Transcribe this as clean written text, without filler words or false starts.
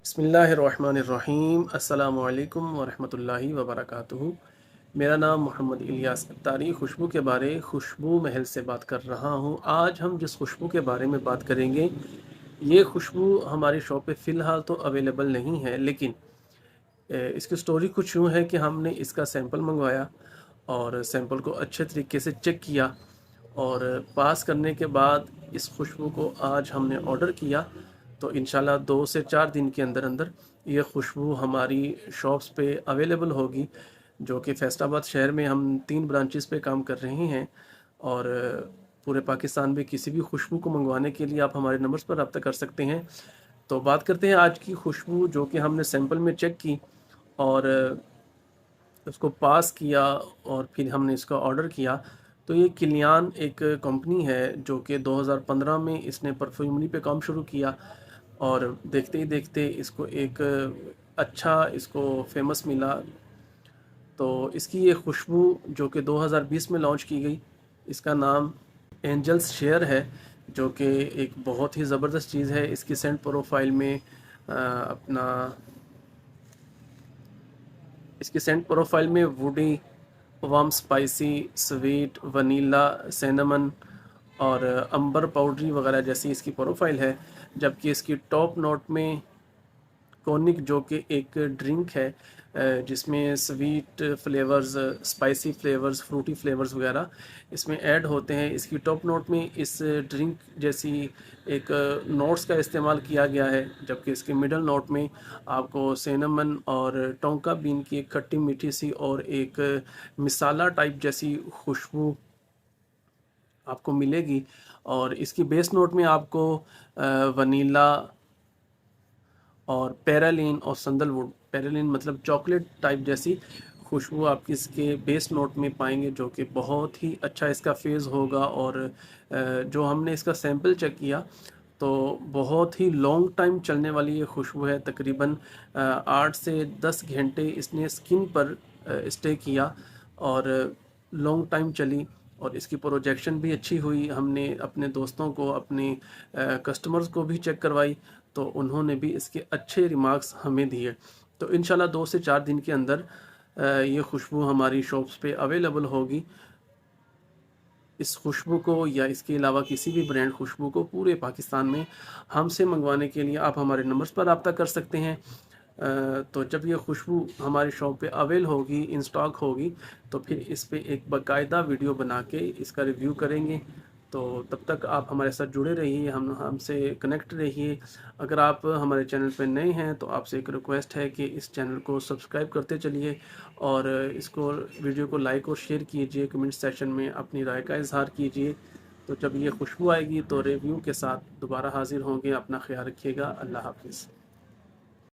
बिस्मिल्लाहिर्रहमानिर्रहीम अस्सलामुअलैकुम वरहमतुल्लाहि वबरकातुहू। मेरा नाम मोहम्मद इलियास अत्तारी खुशबू के बारे खुशबू महल से बात कर रहा हूँ। आज हम जिस खुशबू के बारे में बात करेंगे, ये खुशबू हमारी शॉप पे फ़िलहाल तो अवेलेबल नहीं है, लेकिन इसकी स्टोरी कुछ यूँ है कि हमने इसका सैंपल मंगवाया और सैंपल को अच्छे तरीके से चेक किया और पास करने के बाद इस खुशबू को आज हमने ऑर्डर किया। तो इंशाल्लाह 2 से 4 दिन के अंदर अंदर ये खुशबू हमारी शॉप्स पे अवेलेबल होगी, जो कि फैसलाबाद शहर में हम 3 ब्रांचेस पे काम कर रहे हैं। और पूरे पाकिस्तान में किसी भी खुशबू को मंगवाने के लिए आप हमारे नंबर्स पर रब्ता कर सकते हैं। तो बात करते हैं आज की खुशबू, जो कि हमने सैंपल में चेक की और उसको पास किया और फिर हमने इसका ऑर्डर किया। तो ये किलियान एक कंपनी है जो कि 2015 में इसने परफ्यूमरी पे काम शुरू किया और देखते ही देखते इसको एक अच्छा इसको फेमस मिला। तो इसकी ये खुशबू जो कि 2020 में लॉन्च की गई, इसका नाम एंजल्स शेयर है, जो कि एक बहुत ही ज़बरदस्त चीज़ है। इसकी सेंट प्रोफाइल में अपना इसकी सेंट प्रोफाइल में woody, warm, spicy, sweet, vanilla, cinnamon और अंबर पाउडरी वगैरह जैसी इसकी प्रोफाइल है। जबकि इसकी टॉप नोट में कोनिक, जो कि एक ड्रिंक है जिसमें sweet flavours, spicy flavours, fruity flavours वगैरह इसमें ऐड होते हैं। इसकी टॉप नोट में इस ड्रिंक जैसी एक नोट्स का इस्तेमाल किया गया है, जबकि इसके मिडल नोट में आपको सिनेमन और टोंका बीन की एक खट्टी मीठी सी और एक मिसाला टाइप जैसी खुशबू आपको मिलेगी। और इसकी बेस नोट में आपको वनीला और पैरालिन और सैंडलवुड, पैरालिन मतलब चॉकलेट टाइप जैसी खुशबू आप इसके बेस नोट में पाएंगे, जो कि बहुत ही अच्छा इसका फेज़ होगा। और जो हमने इसका सैंपल चेक किया तो बहुत ही लॉन्ग टाइम चलने वाली ये खुशबू है। तकरीबन 8 से 10 घंटे इसने स्किन पर स्टे किया और लॉन्ग टाइम चली और इसकी प्रोजेक्शन भी अच्छी हुई। हमने अपने दोस्तों को, अपने कस्टमर्स को भी चेक करवाई, तो उन्होंने भी इसके अच्छे रिमार्क्स हमें दिए। तो इंशाल्लाह 2 से 4 दिन के अंदर ये खुशबू हमारी शॉप्स पे अवेलेबल होगी। इस खुशबू को या इसके अलावा किसी भी ब्रांड खुशबू को पूरे पाकिस्तान में हमसे मंगवाने के लिए आप हमारे नंबर्स पर रब्ता कर सकते हैं। तो जब ये खुशबू हमारी शॉप पे अवेल होगी, इन स्टॉक होगी, तो फिर इस पे एक बाकायदा वीडियो बना के इसका रिव्यू करेंगे। तो तब तक आप हमारे साथ जुड़े रहिए, हमसे कनेक्ट रहिए। अगर आप हमारे चैनल पर नए हैं तो आपसे एक रिक्वेस्ट है कि इस चैनल को सब्सक्राइब करते चलिए और इसको वीडियो को लाइक और शेयर कीजिए। कमेंट सेक्शन में अपनी राय का इजहार कीजिए। तो जब ये खुशबू आएगी तो रिव्यू के साथ दोबारा हाजिर होंगे। अपना ख्याल रखिएगा। अल्लाह हाफिज़।